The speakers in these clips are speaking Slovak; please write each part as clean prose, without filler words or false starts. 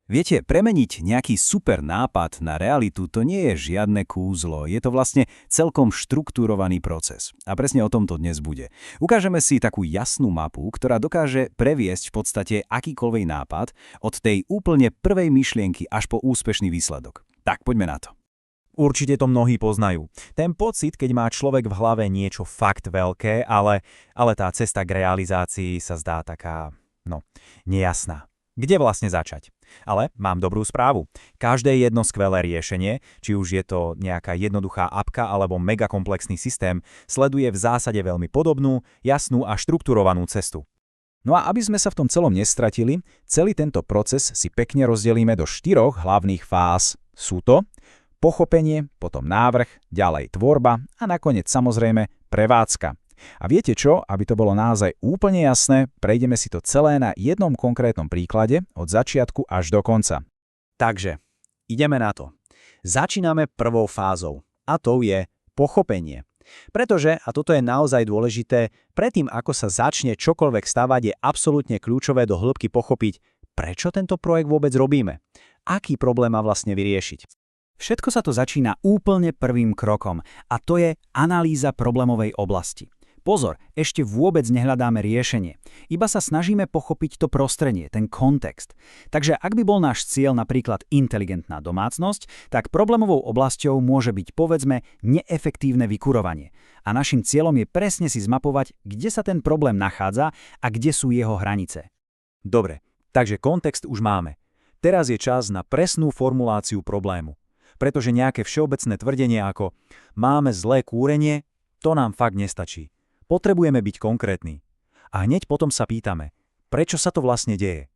Viete, premeniť nejaký super nápad na realitu to nie je žiadne kúzlo, je to vlastne celkom štruktúrovaný proces. A presne o tom to dnes bude. Ukážeme si takú jasnú mapu, ktorá dokáže previesť v podstate akýkoľvek nápad od tej úplne prvej myšlienky až po úspešný výsledok. Tak, poďme na to. Určite to mnohí poznajú. Ten pocit, keď má človek v hlave niečo fakt veľké, ale tá cesta k realizácii sa zdá taká, nejasná. Kde vlastne začať? Ale mám dobrú správu. Každé jedno skvelé riešenie, či už je to nejaká jednoduchá apka alebo megakomplexný systém, sleduje v zásade veľmi podobnú, jasnú a štrukturovanú cestu. No a aby sme sa v tom celom nestratili, celý tento proces si pekne rozdelíme do 4 hlavných fáz. Sú to pochopenie, potom návrh, ďalej tvorba a nakoniec samozrejme prevádzka. A viete čo? Aby to bolo naozaj úplne jasné, prejdeme si to celé na jednom konkrétnom príklade od začiatku až do konca. Takže, ideme na to. Začíname prvou fázou, a to je pochopenie. Pretože, a toto je naozaj dôležité, predtým ako sa začne čokoľvek stavať, je absolútne kľúčové do hĺbky pochopiť, prečo tento projekt vôbec robíme. Aký problém má vlastne vyriešiť. Všetko sa to začína úplne prvým krokom, a to je analýza problémovej oblasti. Pozor, ešte vôbec nehľadáme riešenie. Iba sa snažíme pochopiť to prostredie, ten kontext. Takže ak by bol náš cieľ napríklad inteligentná domácnosť, tak problémovou oblasťou môže byť povedzme neefektívne vykurovanie. A našim cieľom je presne si zmapovať, kde sa ten problém nachádza a kde sú jeho hranice. Dobre, takže kontext už máme. Teraz je čas na presnú formuláciu problému. Pretože nejaké všeobecné tvrdenie ako máme zlé kúrenie, to nám fakt nestačí. Potrebujeme byť konkrétni. A hneď potom sa pýtame, prečo sa to vlastne deje.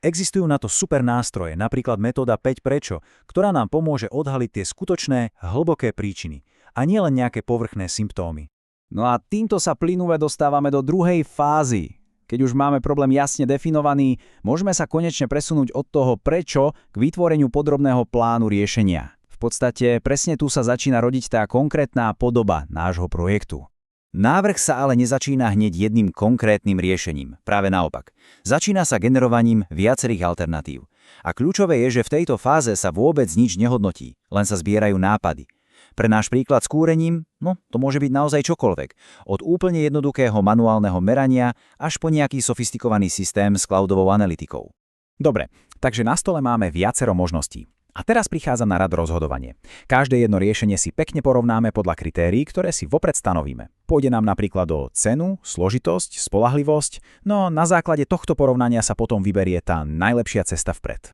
Existujú na to super nástroje, napríklad metóda 5 prečo, ktorá nám pomôže odhaliť tie skutočné, hlboké príčiny a nie len nejaké povrchné symptómy. No a týmto sa plynulo dostávame do druhej fázy. Keď už máme problém jasne definovaný, môžeme sa konečne presunúť od toho prečo k vytvoreniu podrobného plánu riešenia. V podstate presne tu sa začína rodiť tá konkrétna podoba nášho projektu. Návrh sa ale nezačína hneď jedným konkrétnym riešením, práve naopak. Začína sa generovaním viacerých alternatív. A kľúčové je, že v tejto fáze sa vôbec nič nehodnotí, len sa zbierajú nápady. Pre náš príklad s kúrením, to môže byť naozaj čokoľvek. Od úplne jednoduchého manuálneho merania až po nejaký sofistikovaný systém s cloudovou analytikou. Dobre, takže na stole máme viacero možností. A teraz prichádza na rad rozhodovanie. Každé jedno riešenie si pekne porovnáme podľa kritérií, ktoré si vopred stanovíme. Pôjde nám napríklad o cenu, složitosť, spoľahlivosť, no na základe tohto porovnania sa potom vyberie tá najlepšia cesta vpred.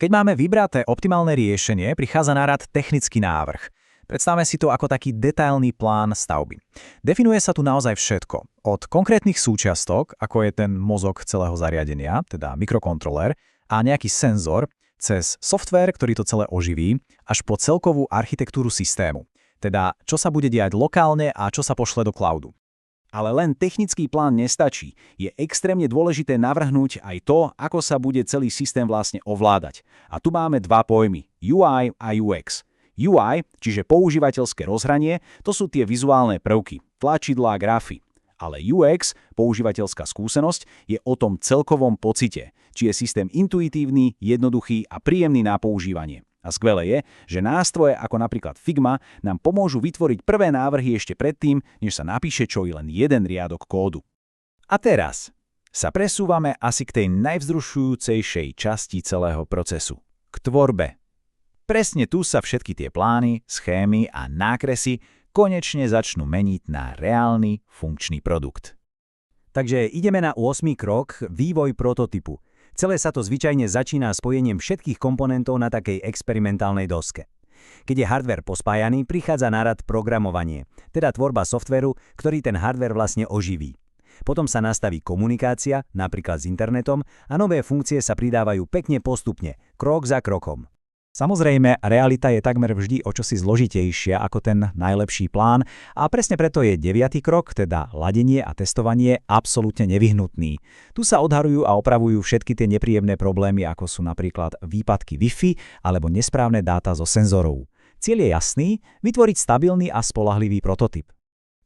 Keď máme vybraté optimálne riešenie, prichádza na rad technický návrh. Predstavme si to ako taký detailný plán stavby. Definuje sa tu naozaj všetko. Od konkrétnych súčiastok, ako je ten mozog celého zariadenia, teda mikrokontroler, a nejaký senzor, cez softvér, ktorý to celé oživí, až po celkovú architektúru systému. Teda, čo sa bude diať lokálne a čo sa pošle do cloudu. Ale len technický plán nestačí. Je extrémne dôležité navrhnúť aj to, ako sa bude celý systém vlastne ovládať. A tu máme dva pojmy, UI a UX. UI, čiže používateľské rozhranie, to sú tie vizuálne prvky, tlačidlá, grafy. Ale UX, používateľská skúsenosť, je o tom celkovom pocite, či je systém intuitívny, jednoduchý a príjemný na používanie. A skvelé je, že nástroje ako napríklad Figma nám pomôžu vytvoriť prvé návrhy ešte predtým, než sa napíše čo i len jeden riadok kódu. A teraz sa presúvame asi k tej najvzrušujúcejšej časti celého procesu, k tvorbe. Presne tu sa všetky tie plány, schémy a nákresy konečne začnú meniť na reálny, funkčný produkt. Takže ideme na 8. krok, vývoj prototypu. Celé sa to zvyčajne začína spojením všetkých komponentov na takej experimentálnej doske. Keď je hardware pospájaný, prichádza na rad programovanie, teda tvorba softvéru, ktorý ten hardware vlastne oživí. Potom sa nastaví komunikácia, napríklad s internetom, a nové funkcie sa pridávajú pekne postupne, krok za krokom. Samozrejme, realita je takmer vždy o čosi zložitejšia ako ten najlepší plán a presne preto je 9. krok, teda ladenie a testovanie, absolútne nevyhnutný. Tu sa odhaľujú a opravujú všetky tie nepríjemné problémy, ako sú napríklad výpadky Wi-Fi alebo nesprávne dáta zo senzorov. Cieľ je jasný, vytvoriť stabilný a spoľahlivý prototyp.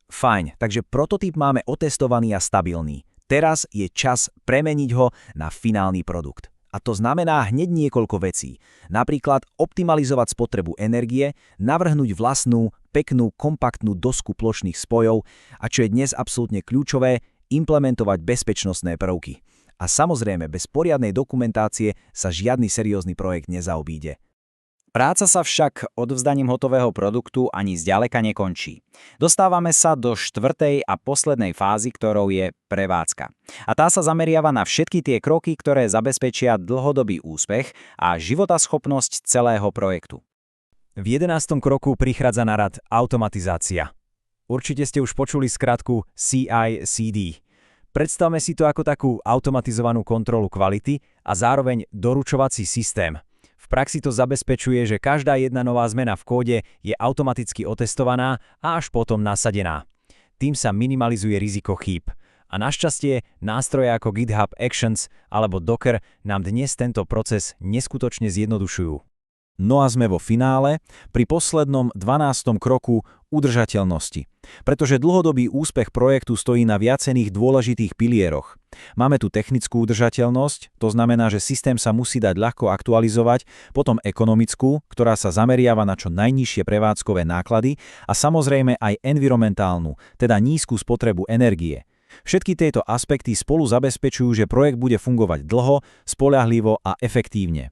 Fajn, takže prototyp máme otestovaný a stabilný. Teraz je čas premeniť ho na finálny produkt. A to znamená hneď niekoľko vecí. Napríklad optimalizovať spotrebu energie, navrhnúť vlastnú, peknú, kompaktnú dosku plošných spojov a čo je dnes absolútne kľúčové, implementovať bezpečnostné prvky. A samozrejme, bez poriadnej dokumentácie sa žiadny seriózny projekt nezaobíde. Práca sa však odovzdaním hotového produktu ani zďaleka nekončí. Dostávame sa do štvrtej a poslednej fázy, ktorou je prevádzka. A tá sa zameriava na všetky tie kroky, ktoré zabezpečia dlhodobý úspech a životaschopnosť celého projektu. V 11. kroku prichádza na rad automatizácia. Určite ste už počuli skratku CI/CD. Predstavme si to ako takú automatizovanú kontrolu kvality a zároveň doručovací systém. V praxi to zabezpečuje, že každá jedna nová zmena v kóde je automaticky otestovaná a až potom nasadená. Tým sa minimalizuje riziko chýb. A našťastie nástroje ako GitHub Actions alebo Docker nám dnes tento proces neskutočne zjednodušujú. No a sme vo finále, pri poslednom 12. kroku udržateľnosti. Pretože dlhodobý úspech projektu stojí na viacerých dôležitých pilieroch. Máme tu technickú udržateľnosť, to znamená, že systém sa musí dať ľahko aktualizovať, potom ekonomickú, ktorá sa zameriava na čo najnižšie prevádzkové náklady a samozrejme aj environmentálnu, teda nízku spotrebu energie. Všetky tieto aspekty spolu zabezpečujú, že projekt bude fungovať dlho, spoľahlivo a efektívne.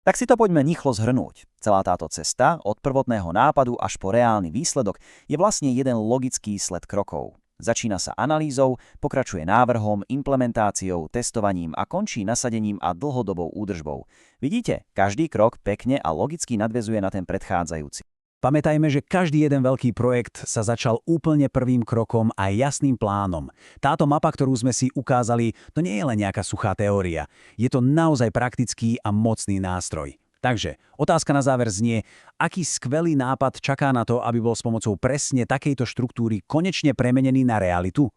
Tak si to poďme rýchlo zhrnúť. Celá táto cesta, od prvotného nápadu až po reálny výsledok, je vlastne jeden logický sled krokov. Začína sa analýzou, pokračuje návrhom, implementáciou, testovaním a končí nasadením a dlhodobou údržbou. Vidíte, každý krok pekne a logicky nadväzuje na ten predchádzajúci. Pamätajme, že každý jeden veľký projekt sa začal úplne prvým krokom a jasným plánom. Táto mapa, ktorú sme si ukázali, to nie je len nejaká suchá teória. Je to naozaj praktický a mocný nástroj. Takže, otázka na záver znie, aký skvelý nápad čaká na to, aby bol s pomocou presne takejto štruktúry konečne premenený na realitu?